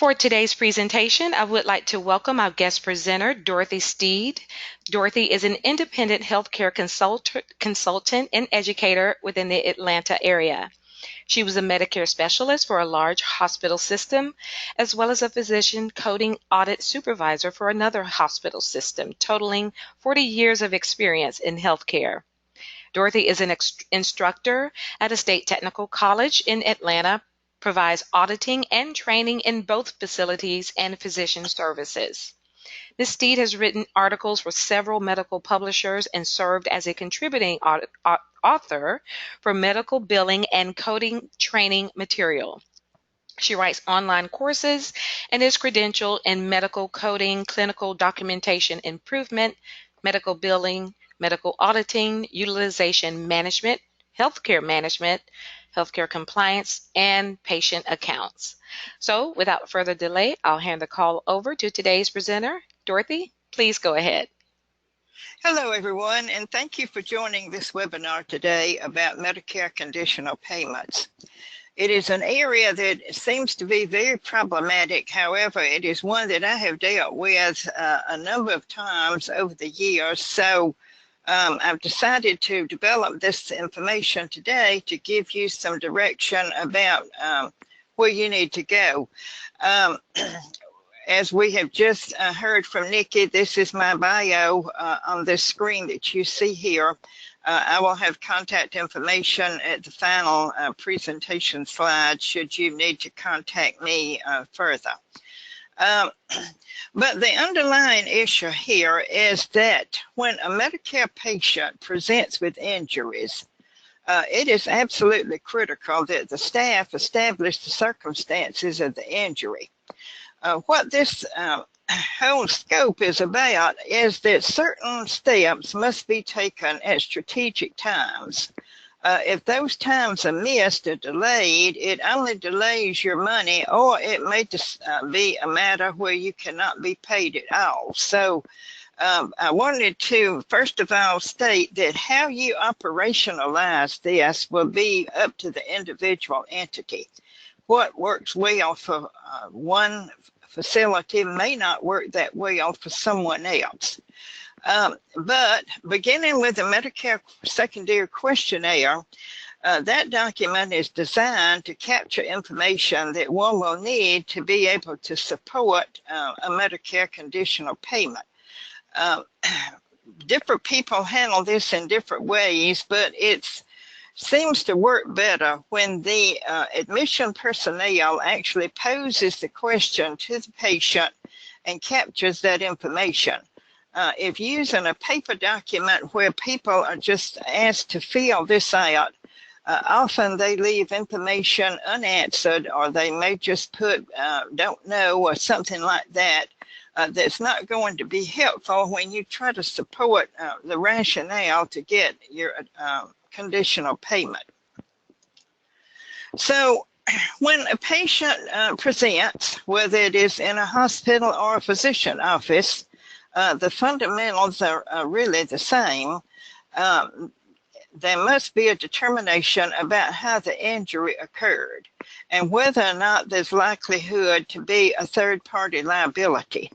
For today's presentation, I would like to welcome our guest presenter, Dorothy Steed. Dorothy is an independent healthcare consultant and educator within the Atlanta area. She was a Medicare specialist for a large hospital system, as well as a physician coding audit supervisor for another hospital system, totaling 40 years of experience in healthcare. Dorothy is an instructor at a state technical college in Atlanta, provides auditing and training in both facilities and physician services. Ms. Steed has written articles for several medical publishers and served as a contributing author for medical billing and coding training material. She writes online courses and is credentialed in medical coding, clinical documentation improvement, medical billing, medical auditing, utilization management, healthcare compliance, and patient accounts. So without further delay, I'll hand the call over to today's presenter. Dorothy, please go ahead. Hello, everyone, and thank you for joining this webinar today about Medicare conditional payments. It is an area that seems to be very problematic. However, it is one that I have dealt with a number of times over the years. So I've decided to develop this information today to give you some direction about where you need to go. As we have just heard from Nikki, this is my bio on this screen that you see here. I will have contact information at the final presentation slide should you need to contact me further. But the underlying issue here is that when a Medicare patient presents with injuries, it is absolutely critical that the staff establish the circumstances of the injury. What this whole scope is about is that certain steps must be taken at strategic times. If those times are missed or delayed, it only delays your money, or it may just be a matter where you cannot be paid at all. So I wanted to, first of all, state that how you operationalize this will be up to the individual entity. What works well for one facility may not work that well for someone else. But beginning with the Medicare Secondary Questionnaire, that document is designed to capture information that one will need to be able to support a Medicare conditional payment. Different people handle this in different ways, but it seems to work better when the admission personnel actually poses the question to the patient and captures that information. If using a paper document where people are just asked to fill this out, often they leave information unanswered, or they may just put don't know or something like that. That's not going to be helpful when you try to support the rationale to get your conditional payment. So when a patient presents, whether it is in a hospital or a physician office, the fundamentals are really the same. There must be a determination about how the injury occurred and whether or not there's likelihood to be a third-party liability.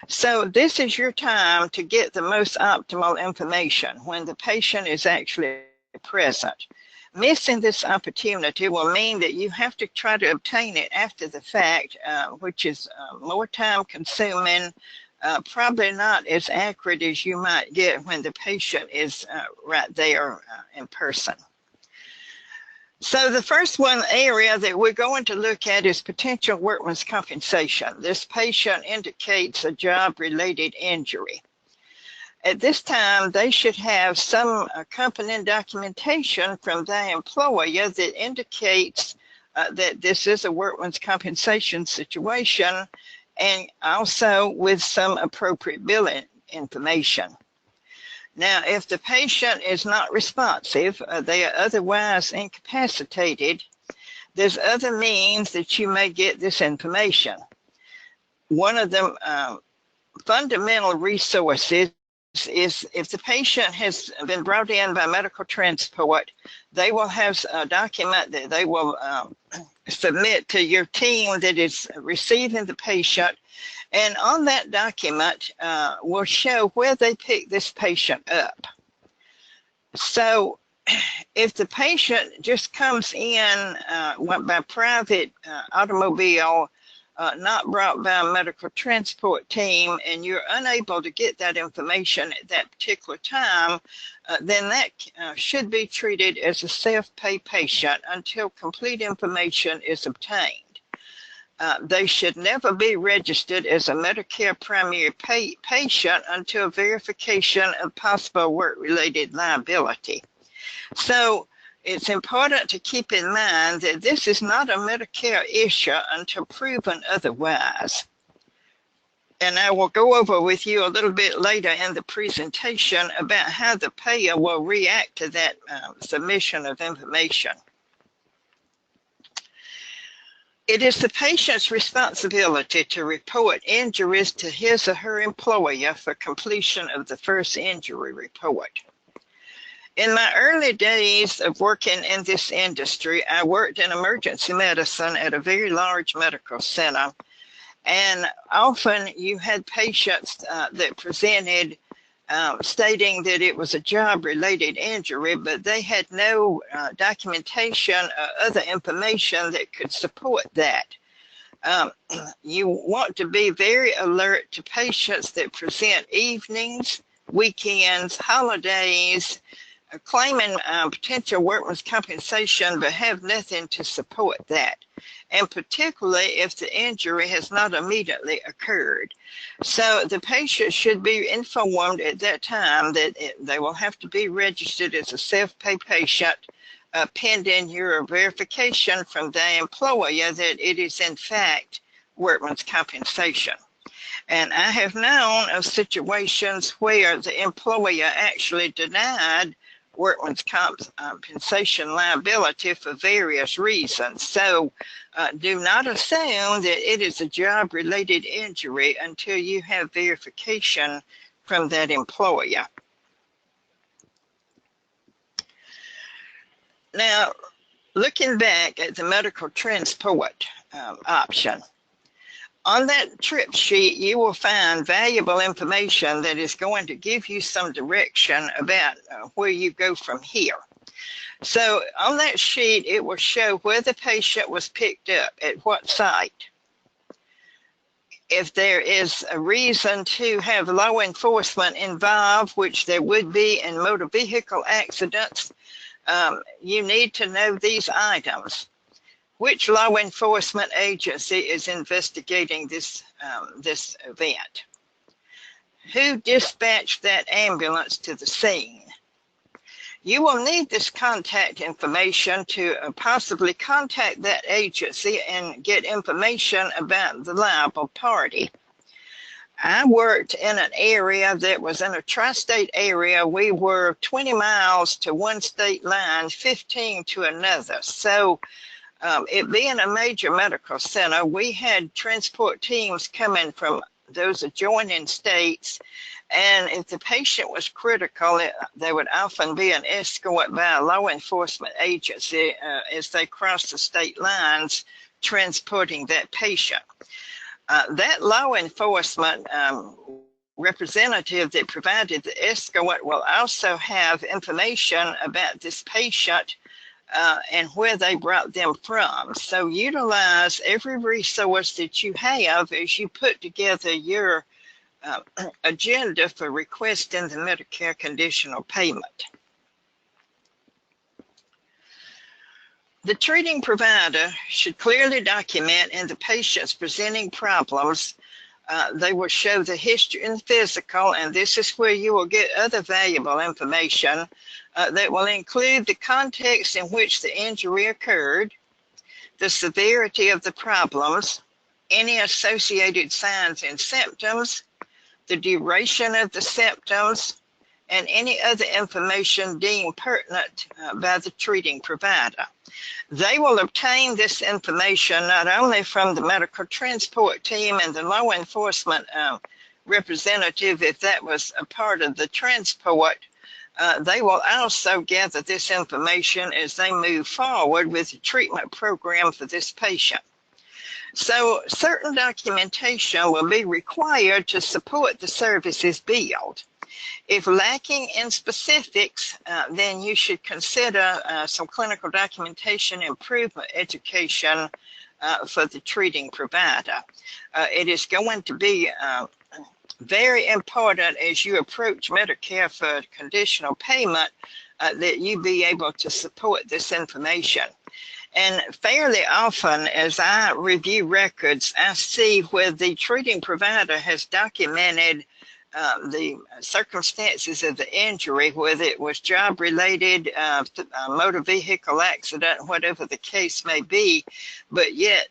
So this is your time to get the most optimal information when the patient is actually present. Missing this opportunity will mean that you have to try to obtain it after the fact, which is more time consuming, probably not as accurate as you might get when the patient is right there in person. So the first one area that we're going to look at is potential workman's compensation. This patient indicates a job-related injury. At this time, they should have some accompanying documentation from their employer that indicates that this is a workman's compensation situation, and also with some appropriate billing information. Now, if the patient is not responsive, they are otherwise incapacitated, there's other means that you may get this information. One of the fundamental resources is if the patient has been brought in by medical transport, they will have a document that they will submit to your team that is receiving the patient. And on that document will show where they picked this patient up. So if the patient just comes in by private automobile, not brought by a medical transport team, and you're unable to get that information at that particular time, then that should be treated as a self-pay patient until complete information is obtained. They should never be registered as a Medicare primary patient until verification of possible work-related liability. So it's important to keep in mind that this is not a Medicare issue until proven otherwise. And I will go over with you a little bit later in the presentation about how the payer will react to that submission of information. It is the patient's responsibility to report injuries to his or her employer for completion of the first injury report. In my early days of working in this industry, I worked in emergency medicine at a very large medical center. And often you had patients that presented stating that it was a job-related injury, but they had no documentation or other information that could support that. You want to be very alert to patients that present evenings, weekends, holidays, claiming potential workman's compensation, but have nothing to support that, and particularly if the injury has not immediately occurred. So the patient should be informed at that time that they will have to be registered as a self-pay patient pending your verification from the employer that it is in fact workman's compensation. And I have known of situations where the employer actually denied workman's compensation liability for various reasons. So do not assume that it is a job-related injury until you have verification from that employer. Now, looking back at the medical transport option, on that trip sheet, you will find valuable information that is going to give you some direction about where you go from here. So on that sheet, it will show where the patient was picked up, at what site. If there is a reason to have law enforcement involved, which there would be in motor vehicle accidents, you need to know these items. Which law enforcement agency is investigating this event? Who dispatched that ambulance to the scene? You will need this contact information to possibly contact that agency and get information about the liable party. I worked in an area that was in a tri-state area. We were 20 miles to one state line, 15 to another. So it being a major medical center, we had transport teams coming from those adjoining states, and if the patient was critical, there would often be an escort by a law enforcement agency as they crossed the state lines transporting that patient. That law enforcement representative that provided the escort will also have information about this patient and where they brought them from. So utilize every resource that you have as you put together your agenda for requesting the Medicare conditional payment. The treating provider should clearly document in the patient's presenting problems. They will show the history and physical, and this is where you will get other valuable information that will include the context in which the injury occurred, the severity of the problems, any associated signs and symptoms, the duration of the symptoms, and any other information deemed pertinent by the treating provider. They will obtain this information not only from the medical transport team and the law enforcement representative, if that was a part of the transport, They will also gather this information as they move forward with the treatment program for this patient. So certain documentation will be required to support the services billed. If lacking in specifics, then you should consider some clinical documentation improvement education for the treating provider. It is going to be very important as you approach Medicare for conditional payment that you be able to support this information. And fairly often, as I review records, I see where the treating provider has documented the circumstances of the injury, whether it was job-related, motor vehicle accident, whatever the case may be, but yet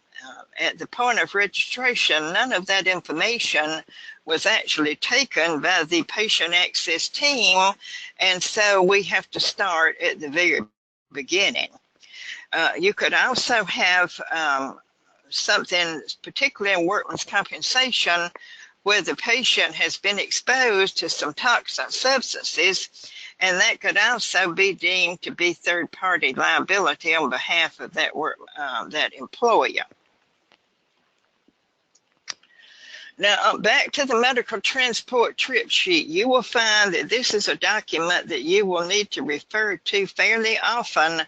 at the point of registration, none of that information was actually taken by the patient access team, and so we have to start at the very beginning. You could also have something, particularly in workman's compensation, where the patient has been exposed to some toxic substances, and that could also be deemed to be third-party liability on behalf of that that employer. Now, back to the medical transport trip sheet, you will find that this is a document that you will need to refer to fairly often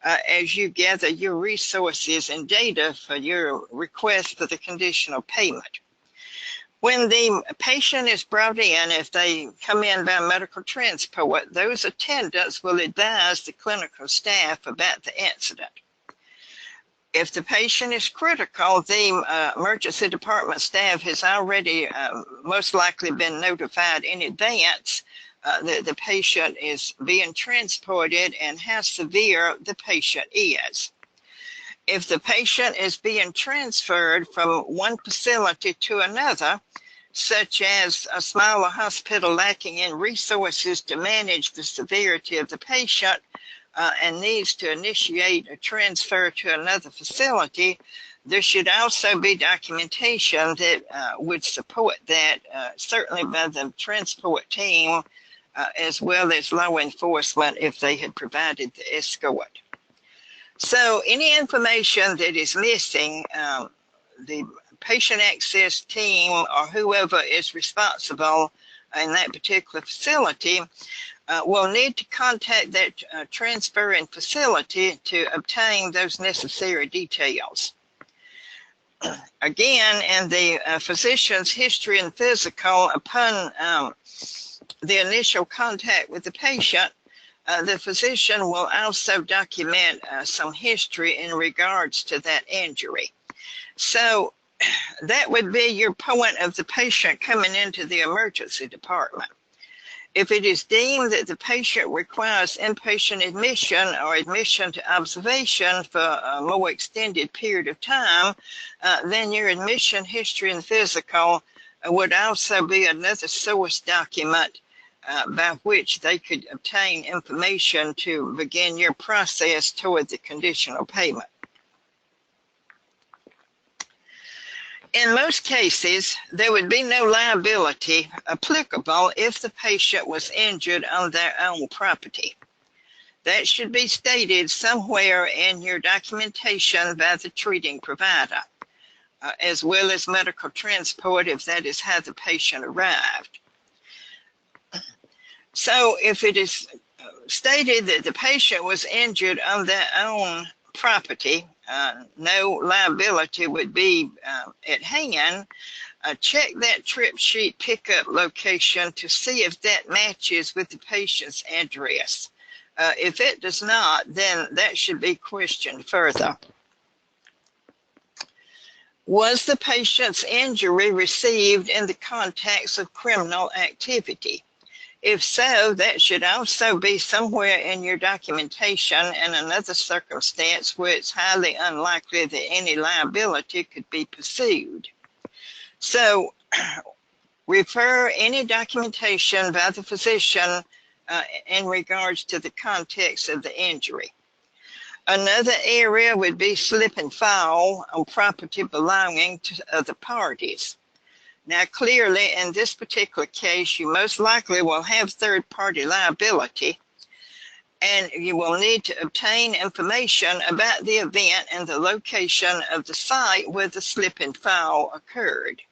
as you gather your resources and data for your request for the conditional payment. When the patient is brought in, if they come in by medical transport, those attendants will advise the clinical staff about the incident. If the patient is critical, the emergency department staff has already most likely been notified in advance that the patient is being transported and how severe the patient is. If the patient is being transferred from one facility to another, such as a smaller hospital lacking in resources to manage the severity of the patient and needs to initiate a transfer to another facility, there should also be documentation that would support that, certainly by the transport team, as well as law enforcement if they had provided the escort. So any information that is missing, the patient access team or whoever is responsible in that particular facility will need to contact that transferring facility to obtain those necessary details. Again, in the physician's history and physical, upon the initial contact with the patient, the physician will also document some history in regards to that injury. So that would be your point of the patient coming into the emergency department. If it is deemed that the patient requires inpatient admission or admission to observation for a more extended period of time, then your admission history and physical would also be another source document by which they could obtain information to begin your process toward the conditional payment. In most cases, there would be no liability applicable if the patient was injured on their own property. That should be stated somewhere in your documentation by the treating provider, as well as medical transport if that is how the patient arrived. So if it is stated that the patient was injured on their own property, no liability would be at hand. Check that trip sheet pickup location to see if that matches with the patient's address. If it does not, then that should be questioned further. Was the patient's injury received in the context of criminal activity? If so, that should also be somewhere in your documentation in another circumstance where it's highly unlikely that any liability could be pursued. So refer any documentation by the physician in regards to the context of the injury. Another area would be slip and fall on property belonging to other parties. Now, clearly, in this particular case, you most likely will have third-party liability, and you will need to obtain information about the event and the location of the site where the slip and fall occurred.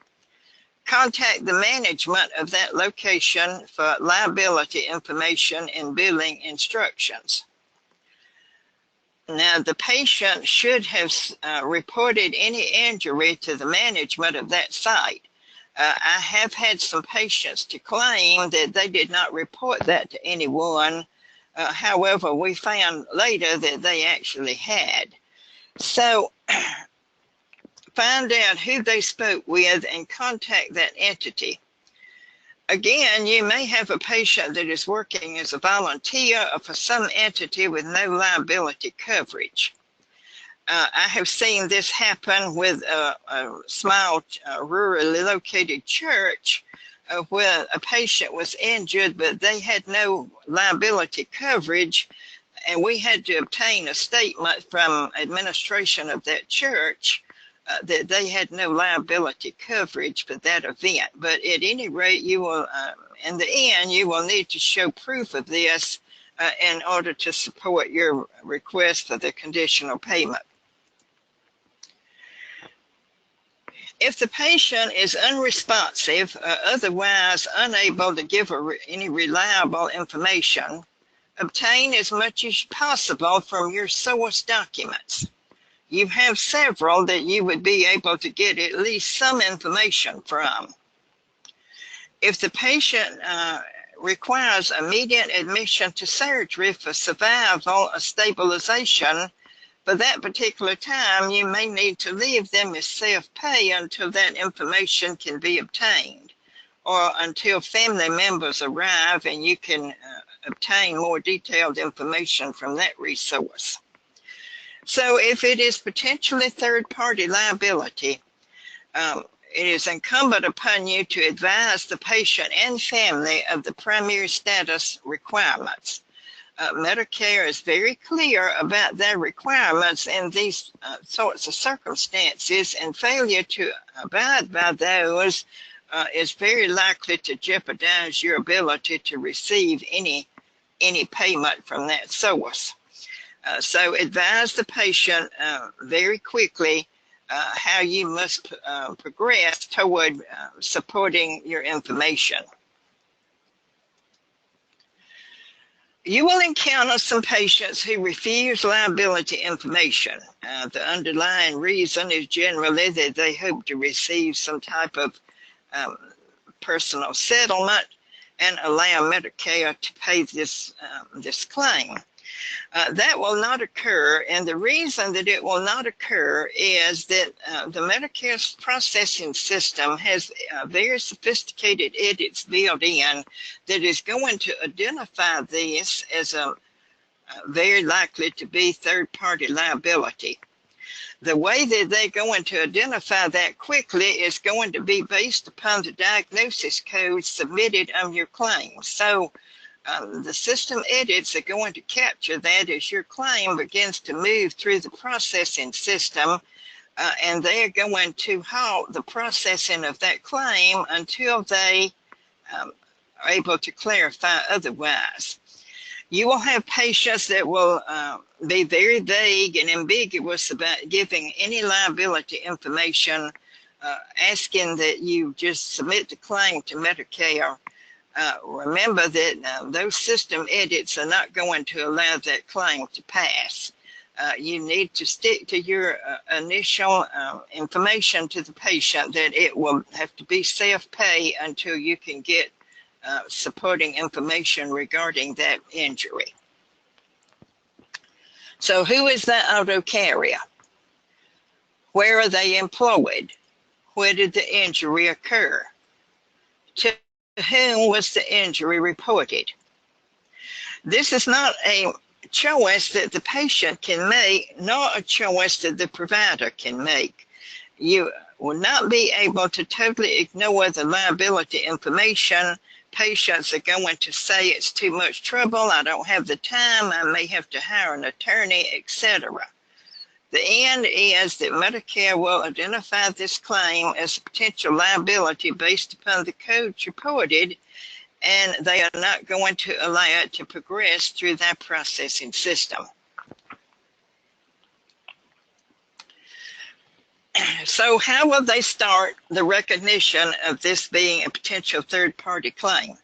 Contact the management of that location for liability information and billing instructions. Now, the patient should have reported any injury to the management of that site. I have had some patients to claim that they did not report that to anyone. However, we found later that they actually had. So find out who they spoke with and contact that entity. Again, you may have a patient that is working as a volunteer for some entity with no liability coverage. I have seen this happen with a small rurally located church where a patient was injured, but they had no liability coverage, and we had to obtain a statement from administration of that church that they had no liability coverage for that event. But at any rate, you will, in the end, you will need to show proof of this in order to support your request for the conditional payment. If the patient is unresponsive or otherwise unable to give any reliable information, obtain as much as possible from your source documents. You have several that you would be able to get at least some information from. If the patient requires immediate admission to surgery for survival or stabilization, for that particular time, you may need to leave them as self-pay until that information can be obtained, or until family members arrive and you can obtain more detailed information from that resource. So if it is potentially third-party liability, it is incumbent upon you to advise the patient and family of the primary status requirements. Medicare is very clear about their requirements in these sorts of circumstances, and failure to abide by those is very likely to jeopardize your ability to receive any payment from that source. So advise the patient very quickly how you must progress toward supporting your information. You will encounter some patients who refuse liability information. The underlying reason is generally that they hope to receive some type of personal settlement and allow Medicare to pay this claim. That will not occur, and the reason that it will not occur is that the Medicare processing system has very sophisticated edits built in that is going to identify this as a very likely to be third-party liability. The way that they're going to identify that quickly is going to be based upon the diagnosis code submitted on your claim. So the system edits are going to capture that as your claim begins to move through the processing system, and they are going to halt the processing of that claim until they are able to clarify otherwise. You will have patients that will be very vague and ambiguous about giving any liability information, asking that you just submit the claim to Medicare. Remember that those system edits are not going to allow that claim to pass. You need to stick to your initial information to the patient that it will have to be self-pay until you can get supporting information regarding that injury. So who is the auto carrier? Where are they employed? Where did the injury occur? To whom was the injury reported? This is not a choice that the patient can make, nor a choice that the provider can make. You will not be able to totally ignore the liability information. Patients are going to say it's too much trouble, I don't have the time, I may have to hire an attorney, etc. The end is that Medicare will identify this claim as a potential liability based upon the codes reported, and they are not going to allow it to progress through that processing system. So how will they start the recognition of this being a potential third-party claim?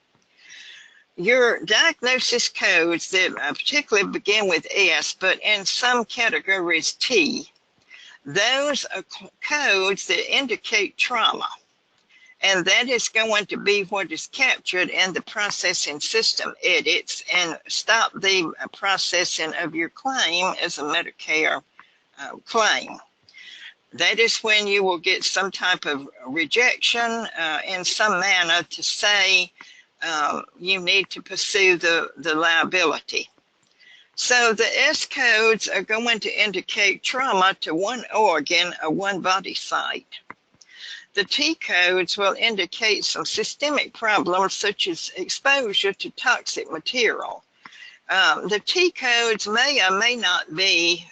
Your diagnosis codes that particularly begin with S, but in some categories T, those are codes that indicate trauma. And that is going to be what is captured in the processing system edits and stop the processing of your claim as a Medicare claim. That is when you will get some type of rejection in some manner to say you need to pursue the liability. So the S codes are going to indicate trauma to one organ or one body site. The T codes will indicate some systemic problems such as exposure to toxic material. The T codes may or may not be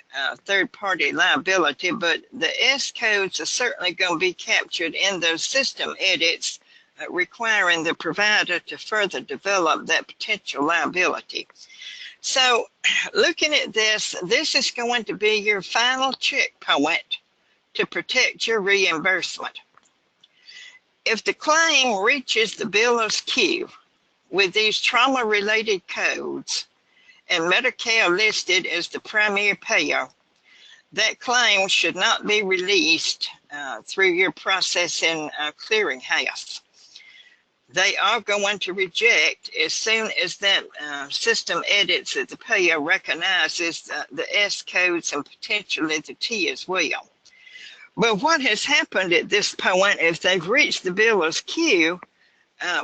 third-party liability, but the S codes are certainly going to be captured in those system edits requiring the provider to further develop that potential liability. So looking at this, this is going to be your final checkpoint to protect your reimbursement. If the claim reaches the biller's queue with these trauma-related codes, and Medicare listed as the primary payer, that claim should not be released through your processing clearinghouse. They are going to reject as soon as that system edits that the payer recognizes the S codes and potentially the T as well. But what has happened at this point, if they've reached the biller's queue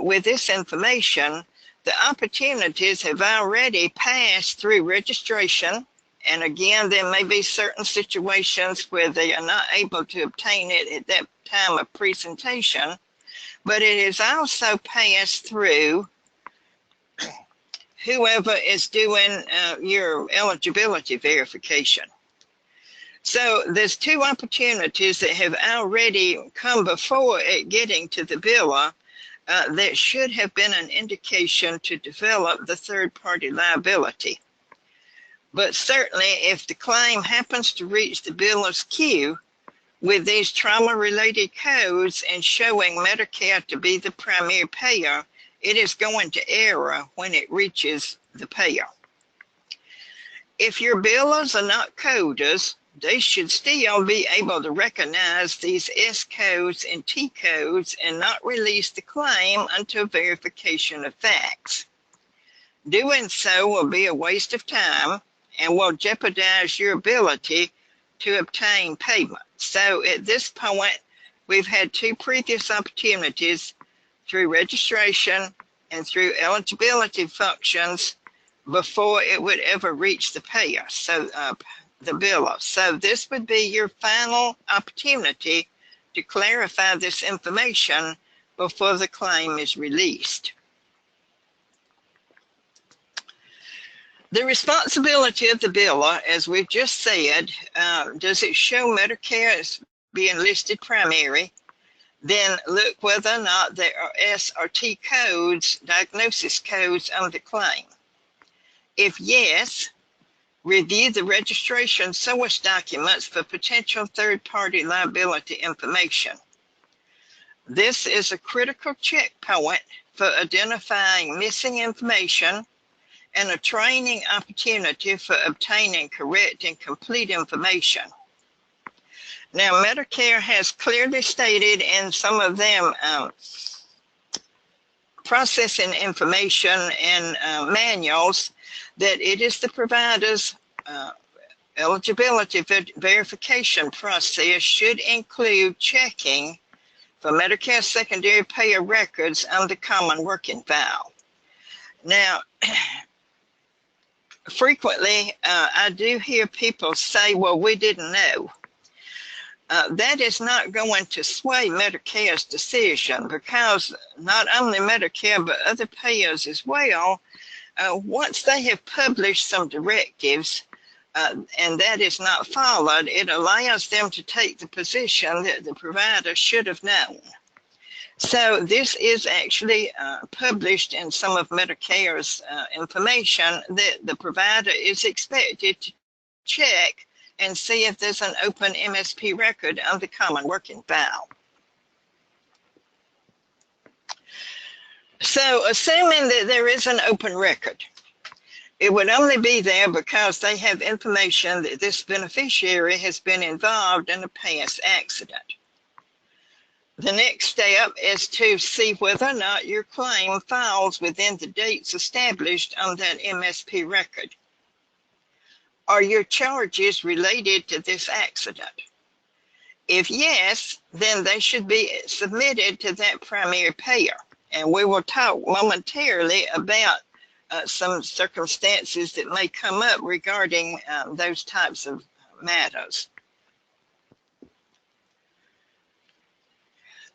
with this information, the opportunities have already passed through registration. And again, there may be certain situations where they are not able to obtain it at that time of presentation, but it is also passed through whoever is doing your eligibility verification. So there's two opportunities that have already come before it getting to the biller that should have been an indication to develop the third-party liability. But certainly if the claim happens to reach the biller's queue with these trauma-related codes and showing Medicare to be the primary payer, it is going to error when it reaches the payer. If your billers are not coders, they should still be able to recognize these S codes and T codes and not release the claim until verification of facts. Doing so will be a waste of time and will jeopardize your ability to obtain payment. So at this point, we've had two previous opportunities through registration and through eligibility functions before it would ever reach the payer. So the biller. So this would be your final opportunity to clarify this information before the claim is released. The responsibility of the biller, as we've just said, does it show Medicare as being listed primary? Then look whether or not there are S or T codes, diagnosis codes on the claim. If yes, review the registration source documents for potential third-party liability information. This is a critical checkpoint for identifying missing information and a training opportunity for obtaining correct and complete information. Now, Medicare has clearly stated in some of them processing information and manuals that it is the provider's eligibility verification process should include checking for Medicare secondary payer records on the common working file. Now, frequently I do hear people say, well, we didn't know. That is not going to sway Medicare's decision, because not only Medicare but other payers as well, once they have published some directives, and that is not followed, it allows them to take the position that the provider should have known. So this is actually published in some of Medicare's information that the provider is expected to check and see if there's an open MSP record of the common working file. So assuming that there is an open record, it would only be there because they have information that this beneficiary has been involved in a past accident. The next step is to see whether or not your claim falls within the dates established on that MSP record. Are your charges related to this accident? If yes, then they should be submitted to that primary payer. And we will talk momentarily about some circumstances that may come up regarding those types of matters.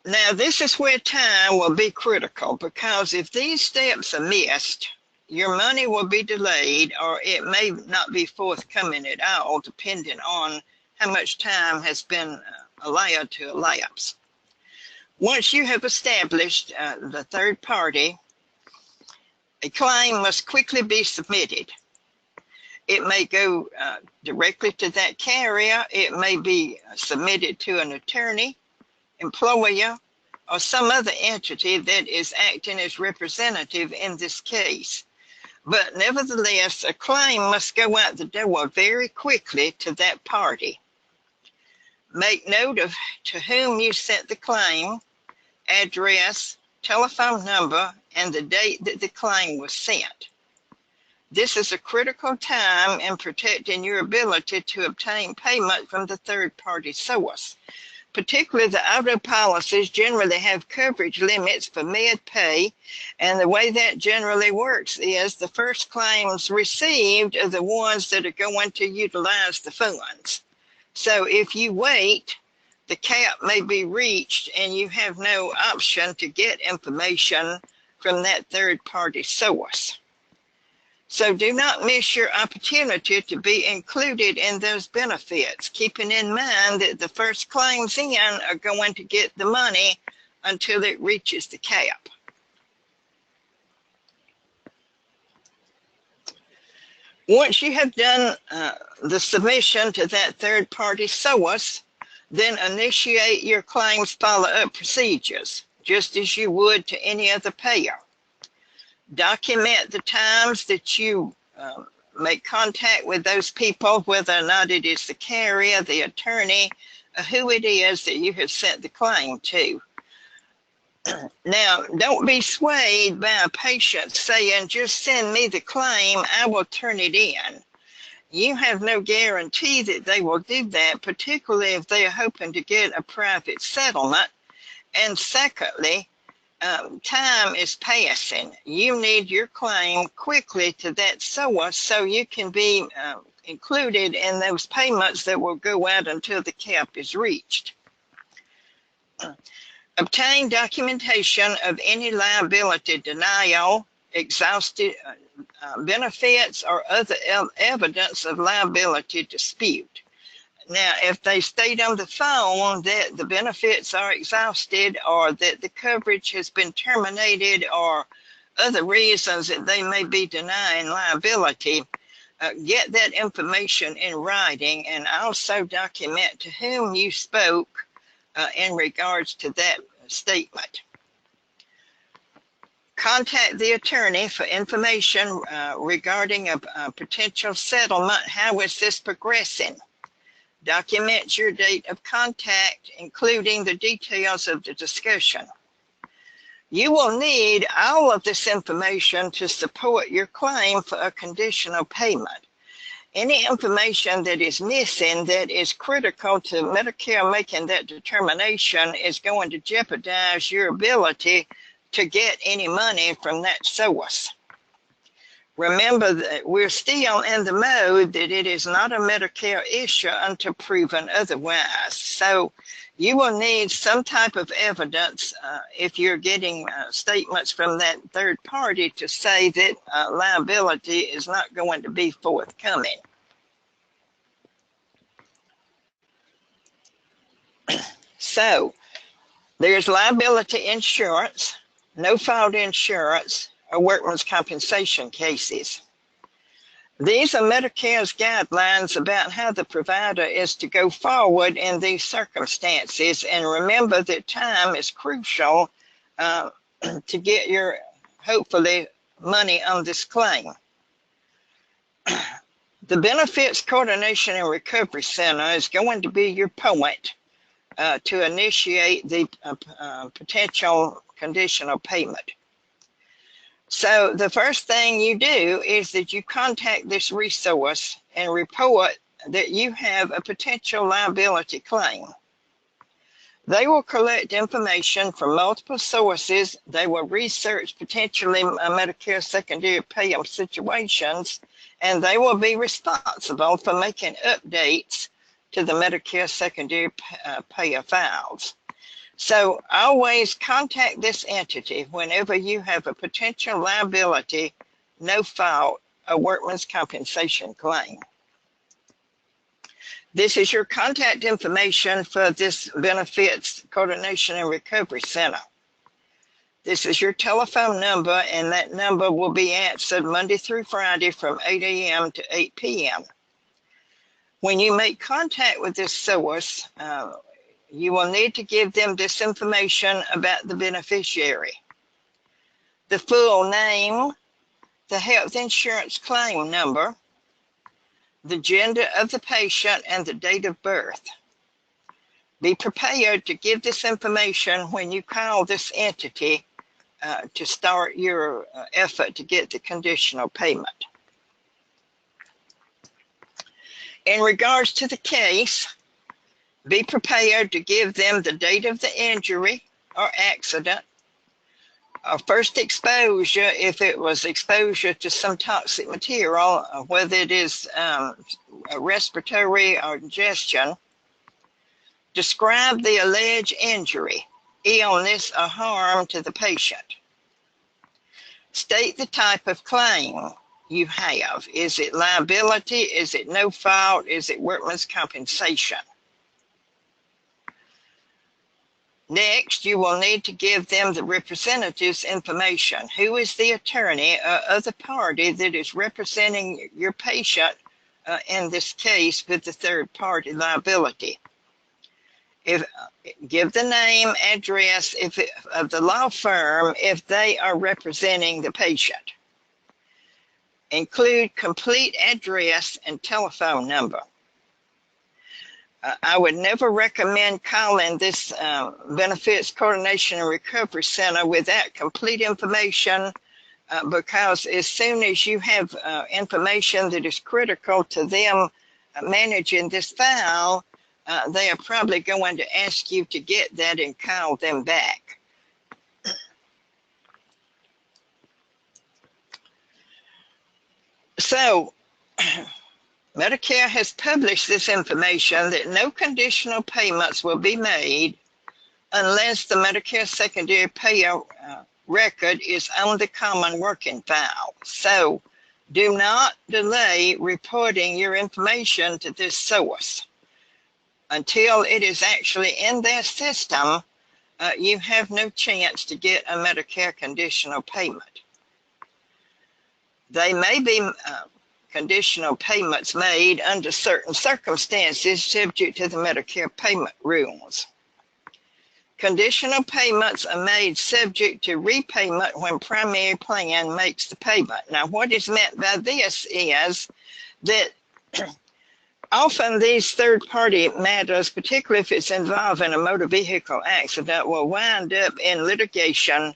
Now, this is where time will be critical, because if these steps are missed, your money will be delayed, or it may not be forthcoming at all, depending on how much time has been allowed to elapse. Once you have established the third party, a claim must quickly be submitted. It may go directly to that carrier. It may be submitted to an attorney, employer, or some other entity that is acting as representative in this case. But nevertheless, a claim must go out the door very quickly to that party. Make note of to whom you sent the claim, address, telephone number, and the date that the claim was sent. This is a critical time in protecting your ability to obtain payment from the third-party source. Particularly the auto policies generally have coverage limits for med-pay, and the way that generally works is the first claims received are the ones that are going to utilize the funds. So if you wait, the cap may be reached and you have no option to get information from that third-party source. So do not miss your opportunity to be included in those benefits, keeping in mind that the first claims in are going to get the money until it reaches the cap. Once you have done the submission to that third-party source, then initiate your claims follow-up procedures, just as you would to any other payer. Document the times that you make contact with those people, whether or not it is the carrier, the attorney, who it is that you have sent the claim to. Now, don't be swayed by a patient saying, just send me the claim, I will turn it in. You have no guarantee that they will do that, particularly if they are hoping to get a private settlement. And secondly, time is passing. You need your claim quickly to that source so you can be included in those payments that will go out until the cap is reached. Obtain documentation of any liability denial, exhausted benefits, or other evidence of liability dispute. Now, if they state on the phone that the benefits are exhausted, or that the coverage has been terminated, or other reasons that they may be denying liability, get that information in writing, and also document to whom you spoke in regards to that statement. Contact the attorney for information regarding a potential settlement. How is this progressing? Document your date of contact, including the details of the discussion. You will need all of this information to support your claim for a conditional payment. Any information that is missing that is critical to Medicare making that determination is going to jeopardize your ability to get any money from that source. Remember that we're still in the mode that it is not a Medicare issue until proven otherwise. So you will need some type of evidence if you're getting statements from that third party to say that liability is not going to be forthcoming. So there's liability insurance, no-fault insurance, or workman's compensation cases. These are Medicare's guidelines about how the provider is to go forward in these circumstances. And remember that time is crucial to get your, hopefully, money on this claim. The Benefits Coordination and Recovery Center is going to be your point to initiate the potential conditional payment. So the first thing you do is that you contact this resource and report that you have a potential liability claim. They will collect information from multiple sources. They will research potentially Medicare secondary payer situations, and they will be responsible for making updates to the Medicare secondary payer files. So always contact this entity whenever you have a potential liability, no fault, or workman's compensation claim. This is your contact information for this Benefits Coordination and Recovery Center. This is your telephone number, and that number will be answered Monday through Friday from 8 a.m. to 8 p.m. When you make contact with this source, you will need to give them this information about the beneficiary: the full name, the health insurance claim number, the gender of the patient, and the date of birth. Be prepared to give this information when you call this entity to start your effort to get the conditional payment. In regards to the case, be prepared to give them the date of the injury or accident, or first exposure if it was exposure to some toxic material, whether it is respiratory or ingestion. Describe the alleged injury, illness, or harm to the patient. State the type of claim you have. Is it liability? Is it no fault? Is it workman's compensation? Next, you will need to give them the representative's information. Who is the attorney or other party that is representing your patient in this case with the third-party liability? Give the name, address of the law firm if they are representing the patient. Include complete address and telephone number. I would never recommend calling this Benefits Coordination and Recovery Center without complete information, because as soon as you have information that is critical to them managing this file, they are probably going to ask you to get that and call them back. So, Medicare has published this information that no conditional payments will be made unless the Medicare secondary payer record is on the common working file. So do not delay reporting your information to this source. Until it is actually in their system, you have no chance to get a Medicare conditional payment. They may be conditional payments made under certain circumstances subject to the Medicare payment rules. Conditional payments are made subject to repayment when primary plan makes the payment. Now, what is meant by this is that often these third-party matters, particularly if it's involving a motor vehicle accident, will wind up in litigation.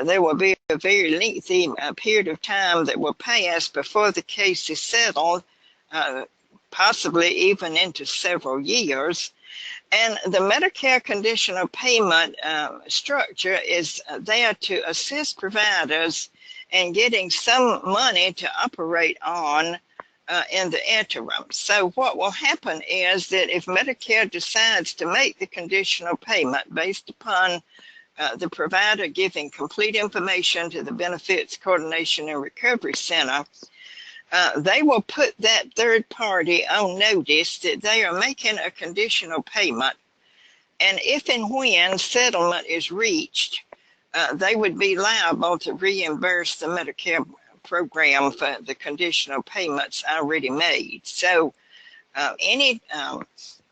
There will be a very lengthy period of time that will pass before the case is settled, possibly even into several years. And the Medicare conditional payment structure is there to assist providers in getting some money to operate on in the interim. So what will happen is that if Medicare decides to make the conditional payment based upon the provider giving complete information to the Benefits Coordination and Recovery Center, they will put that third party on notice that they are making a conditional payment, And if and when settlement is reached, they would be liable to reimburse the Medicare program for the conditional payments already made. So any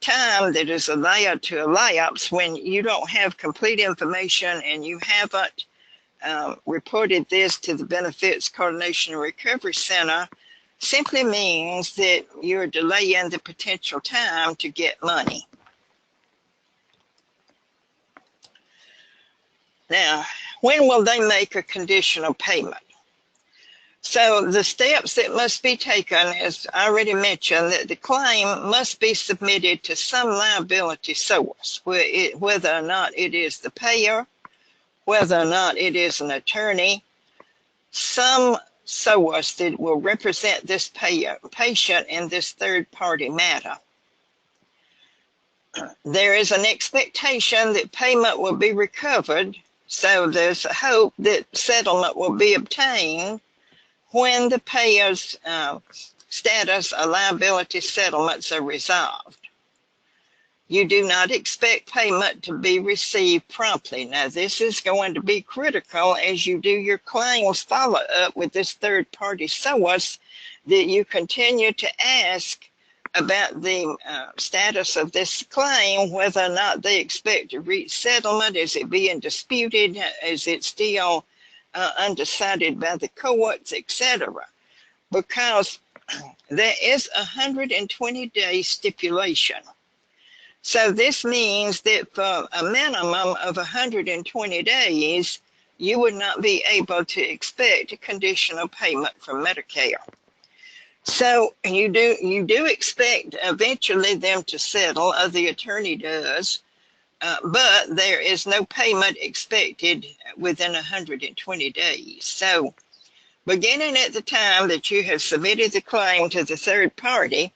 time that is allowed to elapse when you don't have complete information and you haven't reported this to the Benefits Coordination and Recovery Center simply means that you're delaying the potential time to get money. Now, when will they make a conditional payment? So the steps that must be taken, as I already mentioned, that the claim must be submitted to some liability source, whether or not it is the payer, whether or not it is an attorney, some source that will represent this patient in this third-party matter. There is an expectation that payment will be recovered, so there's a hope that settlement will be obtained when the payer's status or liability settlements are resolved. You do not expect payment to be received promptly. Now, this is going to be critical as you do your claims follow-up with this third-party source, that you continue to ask about the status of this claim, whether or not they expect to reach settlement. Is it being disputed? Is it still undecided by the courts, etc.? Because there is a 120-day stipulation. So this means that for a minimum of 120 days, you would not be able to expect a conditional payment from Medicare. So you do expect eventually them to settle, or the attorney does, but there is no payment expected within 120 days. So beginning at the time that you have submitted the claim to the third party,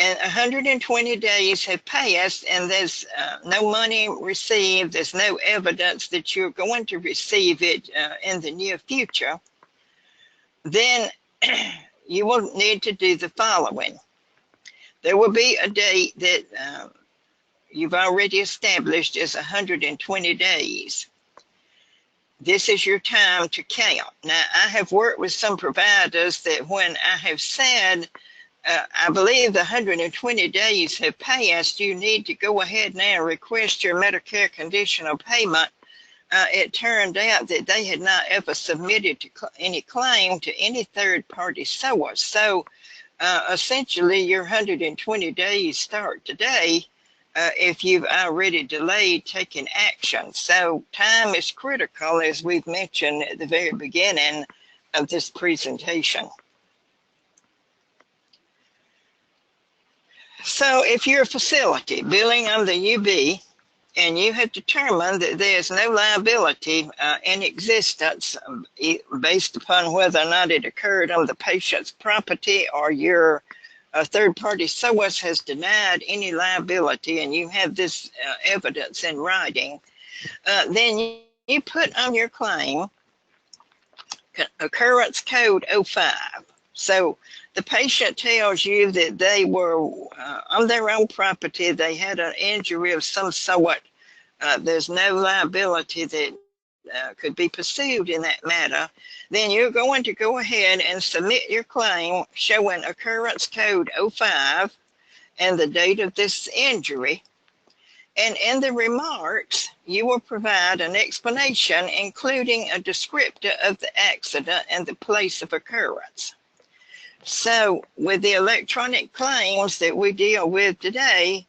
and 120 days have passed and there's no money received, there's no evidence that you're going to receive it in the near future, then you will need to do the following. There will be a date that you've already established as 120 days. This is your time to count. Now, I have worked with some providers that when I have said, I believe the 120 days have passed, you need to go ahead now and request your Medicare conditional payment, it turned out that they had not ever submitted any claim to any third-party source. So essentially, your 120 days start today if you've already delayed taking action. So time is critical, as we've mentioned at the very beginning of this presentation. So if you're a facility billing under UB and you have determined that there's no liability in existence based upon whether or not it occurred on the patient's property, or your third-party source has denied any liability, and you have this evidence in writing, then you put on your claim occurrence code 05. So the patient tells you that they were on their own property, they had an injury of some sort, there's no liability that could be pursued in that matter, then you're going to go ahead and submit your claim showing occurrence code 05 and the date of this injury. And in the remarks, you will provide an explanation, including a descriptor of the accident and the place of occurrence. So with the electronic claims that we deal with today,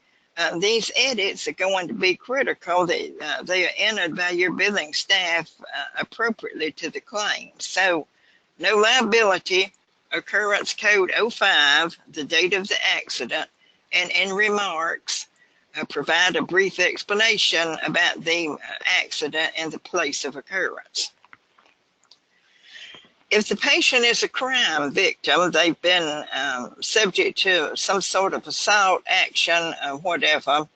these edits are going to be critical. They are entered by your billing staff appropriately to the claim. So no liability, occurrence code 05, the date of the accident, and in remarks, provide a brief explanation about the accident and the place of occurrence. If the patient is a crime victim, they've been subject to some sort of assault action or whatever,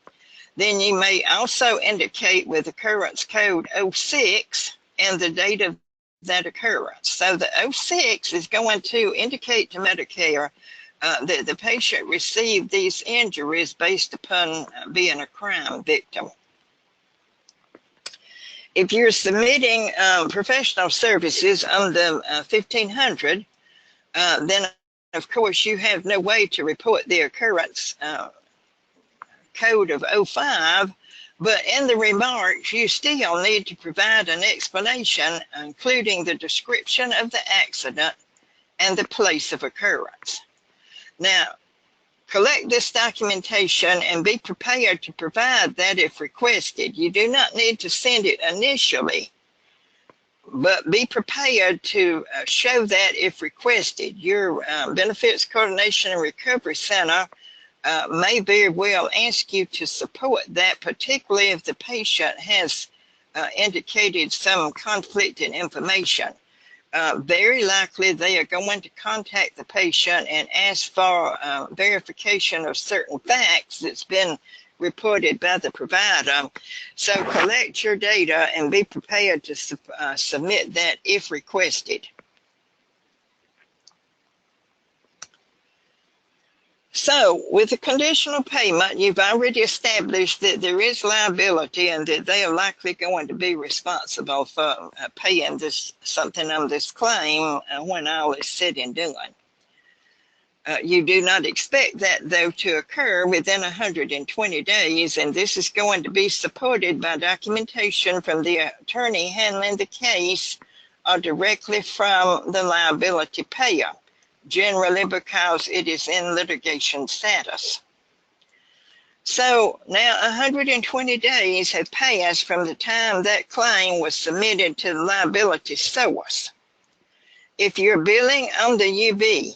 then you may also indicate with occurrence code 06 and the date of that occurrence. So the 06 is going to indicate to Medicare that the patient received these injuries based upon being a crime victim. If you're submitting professional services under 1500, then of course you have no way to report the occurrence code of 05, but in the remarks you still need to provide an explanation including the description of the accident and the place of occurrence. Now, collect this documentation and be prepared to provide that if requested. You do not need to send it initially, but be prepared to show that if requested. Your Benefits Coordination and Recovery Center may very well ask you to support that, particularly if the patient has indicated some conflicting information. Very likely they are going to contact the patient and ask for verification of certain facts that's been reported by the provider. So collect your data and be prepared to submit that if requested. So with a conditional payment, you've already established that there is liability and that they are likely going to be responsible for paying something on this claim when all is said and done. You do not expect that, though, to occur within 120 days, and this is going to be supported by documentation from the attorney handling the case or directly from the liability payer, generally because it is in litigation status. So now 120 days have passed from the time that claim was submitted to the liability source. If you're billing on the UB,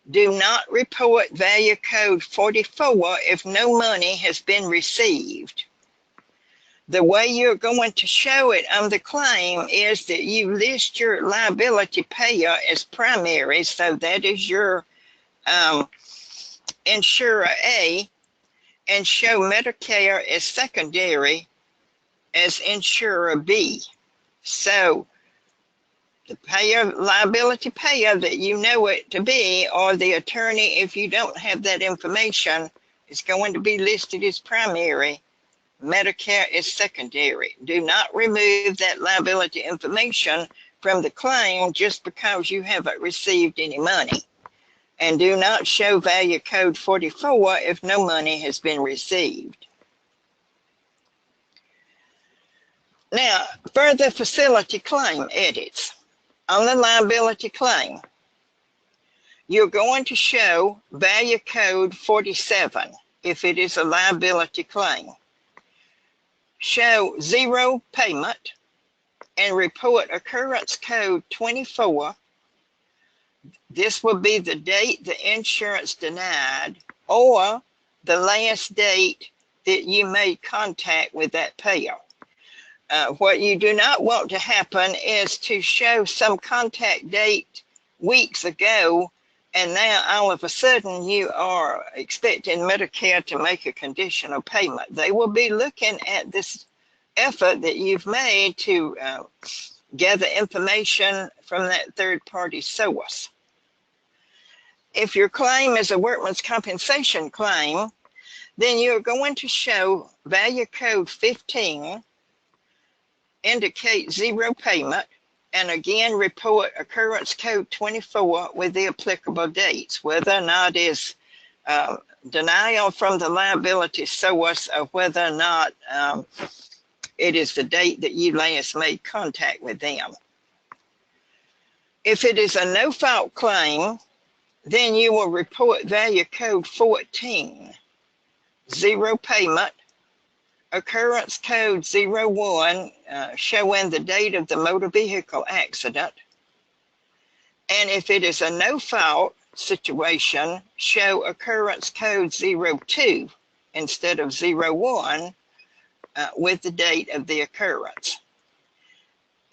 do not report value code 44 if no money has been received. The way you're going to show it on the claim is that you list your liability payer as primary, so that is your insurer A, and show Medicare as secondary as insurer B. So the payer, liability payer that you know it to be, or the attorney, if you don't have that information, is going to be listed as primary. Medicare is secondary. Do not remove that liability information from the claim just because you haven't received any money. And do not show value code 44 if no money has been received. Now, further facility claim edits. On the liability claim, you're going to show value code 47 if it is a liability claim. Show 0 payment and report occurrence code 24. This will be the date the insurance denied or the last date that you made contact with that payer. What you do not want to happen is to show some contact date weeks ago and now all of a sudden you are expecting Medicare to make a conditional payment. They will be looking at this effort that you've made to gather information from that third-party source. If your claim is a workman's compensation claim, then you're going to show value code 15, indicate 0 payment, and again report occurrence code 24 with the applicable dates, whether or not it's denial from the liability source or whether or not it is the date that you last made contact with them. If it is a no-fault claim, then you will report value code 14, 0 payment, occurrence code 01, showing the date of the motor vehicle accident. And if it is a no-fault situation, show occurrence code 02 instead of 01 with the date of the occurrence.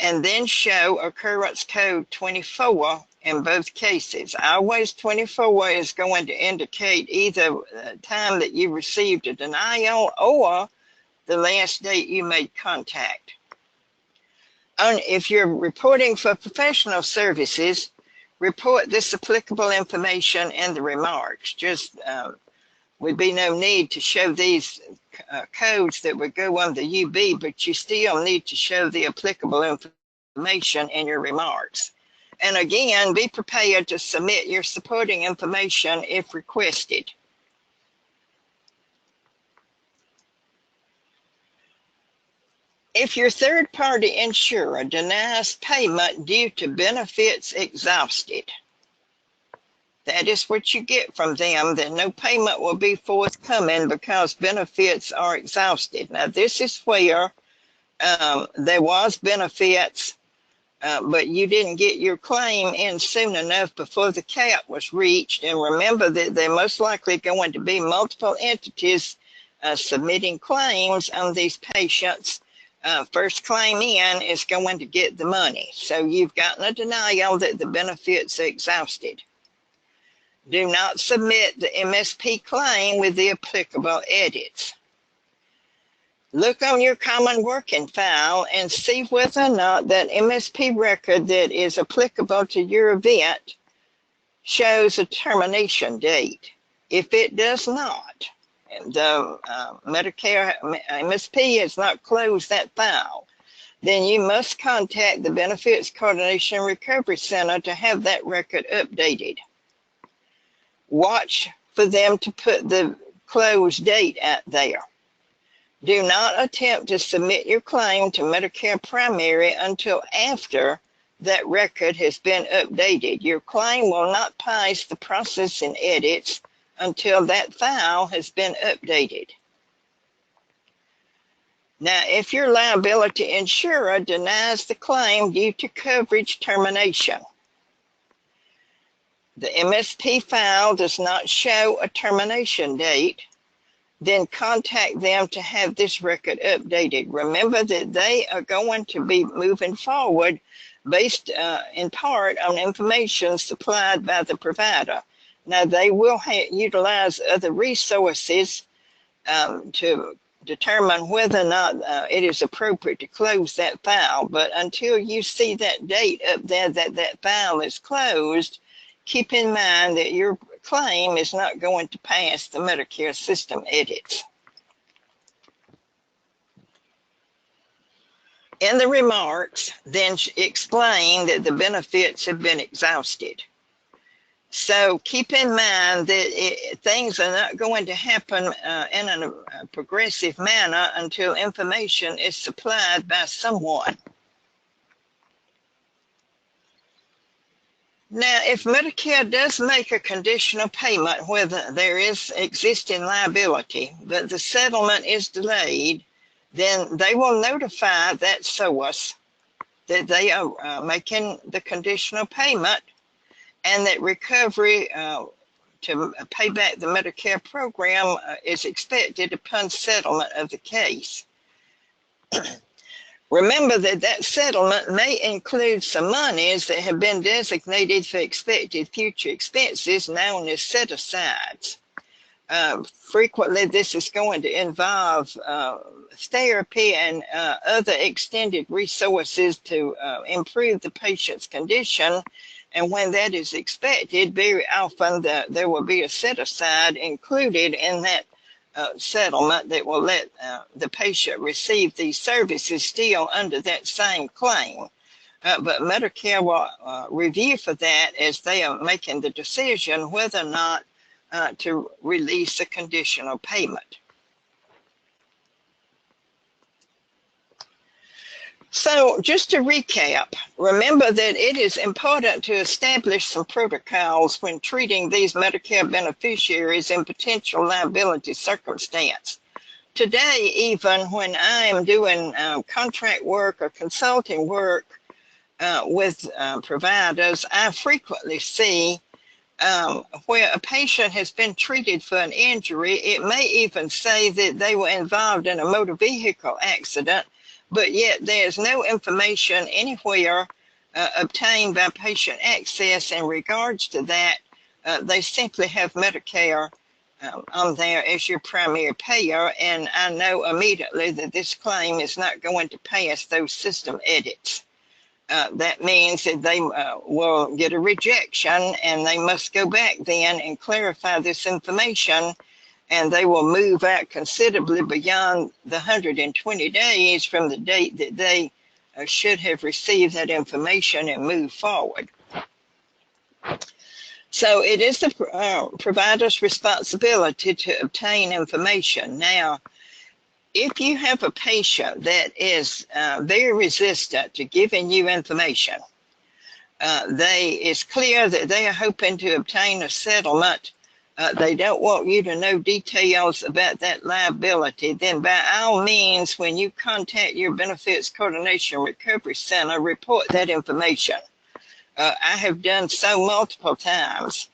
And then show occurrence code 24 in both cases. Always 24 is going to indicate either the time that you received a denial or the last date you made contact. If you're reporting for professional services, report this applicable information in the remarks. Just would be no need to show these codes that would go on the UB, but you still need to show the applicable information in your remarks. And again, be prepared to submit your supporting information if requested. If your third-party insurer denies payment due to benefits exhausted, that is what you get from them, that no payment will be forthcoming because benefits are exhausted. Now, this is where there was benefits, but you didn't get your claim in soon enough before the cap was reached. And remember that there most likely going to be multiple entities submitting claims on these patients. First claim in is going to get the money. So you've gotten a denial that the benefits are exhausted. Do not submit the MSP claim with the applicable edits. Look on your common working file and see whether or not that MSP record that is applicable to your event shows a termination date. If it does not, and the Medicare MSP has not closed that file, then you must contact the Benefits Coordination Recovery Center to have that record updated. Watch for them to put the close date out there. Do not attempt to submit your claim to Medicare Primary until after that record has been updated. Your claim will not pass the processing edits until that file has been updated. Now, if your liability insurer denies the claim due to coverage termination, the MSP file does not show a termination date, then contact them to have this record updated. Remember that they are going to be moving forward based in part on information supplied by the provider. Now, they will utilize other resources to determine whether or not it is appropriate to close that file. But until you see that date up there that that file is closed, keep in mind that your claim is not going to pass the Medicare system edits. In the remarks, then explain that the benefits have been exhausted. So keep in mind that things are not going to happen in a progressive manner until information is supplied by someone. Now, if Medicare does make a conditional payment where there is existing liability, but the settlement is delayed, then they will notify that source that they are making the conditional payment and that recovery to pay back the Medicare program is expected upon settlement of the case. Remember that that settlement may include some monies that have been designated for expected future expenses known as set-asides. Frequently, this is going to involve therapy and other extended resources to improve the patient's condition. And when that is expected, very often there will be a set-aside included in that settlement that will let the patient receive these services still under that same claim. But Medicare will review for that as they are making the decision whether or not to release a conditional payment. So just to recap, remember that it is important to establish some protocols when treating these Medicare beneficiaries in potential liability circumstance. Today, even when I am doing contract work or consulting work with providers, I frequently see where a patient has been treated for an injury. It may even say that they were involved in a motor vehicle accident, but yet there's no information anywhere obtained by patient access in regards to that. They simply have Medicare on there as your primary payer, and I know immediately that this claim is not going to pass those system edits. that means that they will get a rejection, and they must go back then and clarify this information, and they will move out considerably beyond the 120 days from the date that they should have received that information and move forward. So it is the provider's responsibility to obtain information. Now, if you have a patient that is very resistant to giving you information, it's clear that they are hoping to obtain a settlement. They don't want you to know details about that liability, then by all means, when you contact your Benefits Coordination Recovery Center, report that information. I have done so multiple times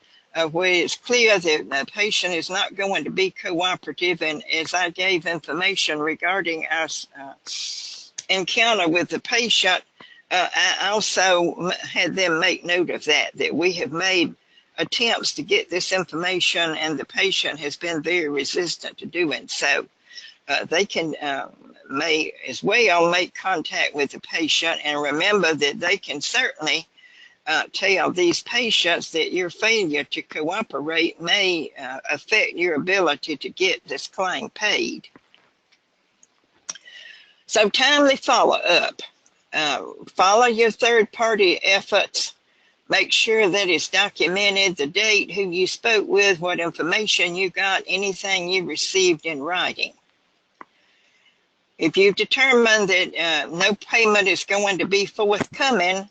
where it's clear that the patient is not going to be cooperative, and as I gave information regarding our encounter with the patient, I also had them make note of that we have made attempts to get this information, and the patient has been very resistant to doing so. They can may as well make contact with the patient, and remember that they can certainly tell these patients that your failure to cooperate may affect your ability to get this claim paid. So timely follow-up. Follow your third-party efforts. Make sure that it's documented, the date, who you spoke with, what information you got, anything you received in writing. If you've determined that no payment is going to be forthcoming,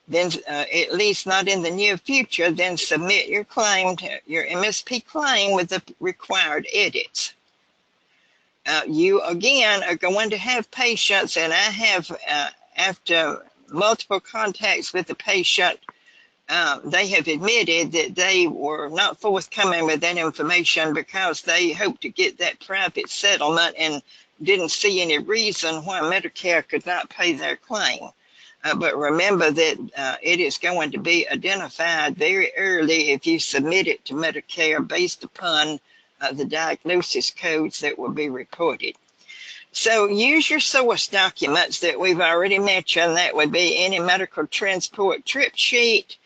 then at least not in the near future, then submit your claim, your MSP claim, with the required edits. You again are going to have patients, and I have, after multiple contacts with the patient, they have admitted that they were not forthcoming with that information because they hoped to get that private settlement and didn't see any reason why Medicare could not pay their claim. But remember that it is going to be identified very early if you submit it to Medicare based upon the diagnosis codes that will be reported. So use your source documents that we've already mentioned. That would be any medical transport trip sheet,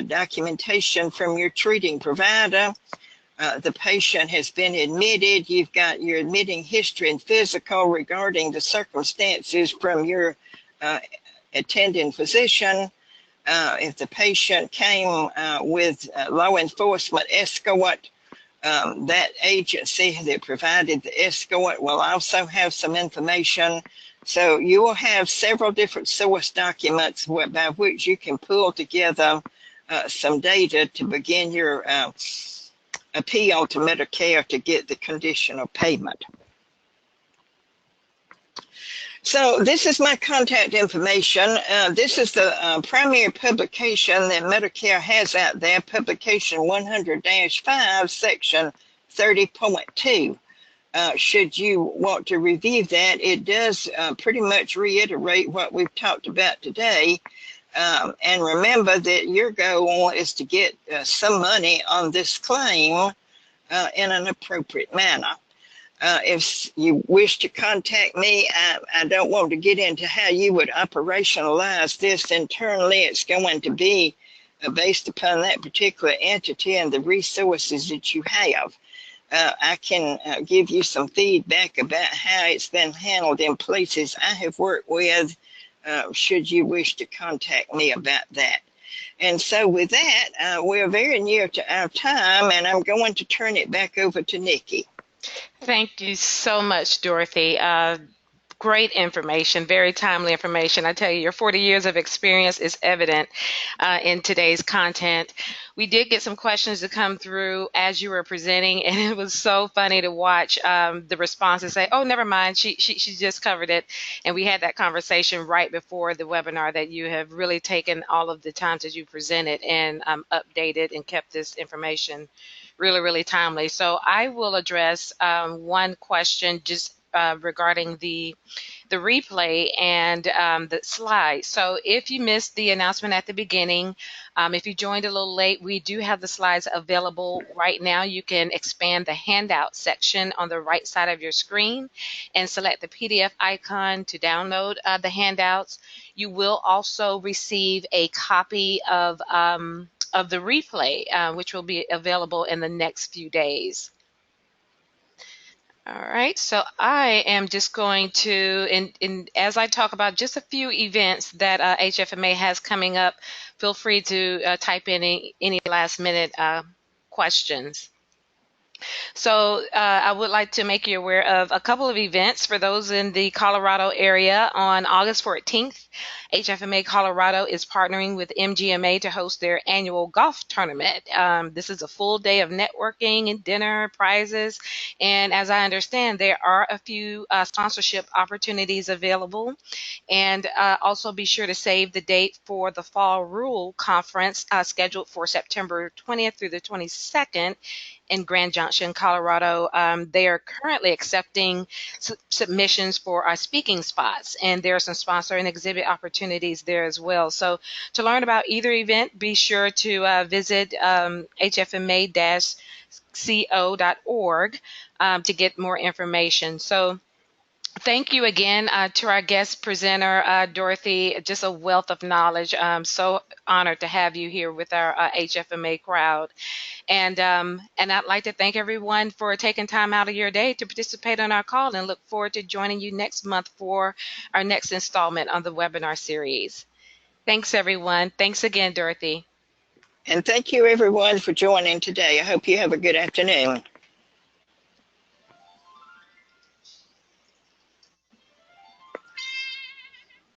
documentation from your treating provider. The patient has been admitted. You've got your admitting history and physical regarding the circumstances from your attending physician. If the patient came with law enforcement escort, that agency that provided the escort will also have some information. So you will have several different source documents by which you can pull together some data to begin your appeal to Medicare to get the conditional payment. So this is my contact information. This is the primary publication that Medicare has out there, publication 100-5, section 30.2. Should you want to review that, it does pretty much reiterate what we've talked about today. And remember that your goal is to get some money on this claim in an appropriate manner. If you wish to contact me, I don't want to get into how you would operationalize this internally. It's going to be based upon that particular entity and the resources that you have. I can give you some feedback about how it's been handled in places I have worked with, should you wish to contact me about that. And so with that, we're very near to our time, and I'm going to turn it back over to Nikki. Thank you so much, Dorothy. Great information, very timely information. I tell you, your 40 years of experience is evident in today's content. We did get some questions to come through as you were presenting, and it was so funny to watch the responses say, oh, never mind, she just covered it. And we had that conversation right before the webinar that you have really taken all of the times that you presented and updated and kept this information really, really timely. So I will address one question just regarding the the replay and the slides. So if you missed the announcement at the beginning, if you joined a little late, we do have the slides available right now. You can expand the handout section on the right side of your screen and select the PDF icon to download the handouts. You will also receive a copy of the replay, which will be available in the next few days. All right, so I am just going to, as I talk about just a few events that HFMA has coming up, feel free to type in any last minute questions. So I would like to make you aware of a couple of events for those in the Colorado area. On August 14th, HFMA Colorado is partnering with MGMA to host their annual golf tournament. This is a full day of networking and dinner, prizes, and as I understand, there are a few sponsorship opportunities available. And also be sure to save the date for the Fall Rule Conference scheduled for September 20th through the 22nd in Grand Junction, Colorado. They are currently accepting submissions for our speaking spots, and there are some sponsor and exhibit opportunities there as well. So to learn about either event, be sure to visit hfma-co.org to get more information. So thank you again to our guest presenter, Dorothy, just a wealth of knowledge. I'm so honored to have you here with our HFMA crowd. And I'd like to thank everyone for taking time out of your day to participate on our call and look forward to joining you next month for our next installment on the webinar series. Thanks, everyone. Thanks again, Dorothy. And thank you, everyone, for joining today. I hope you have a good afternoon.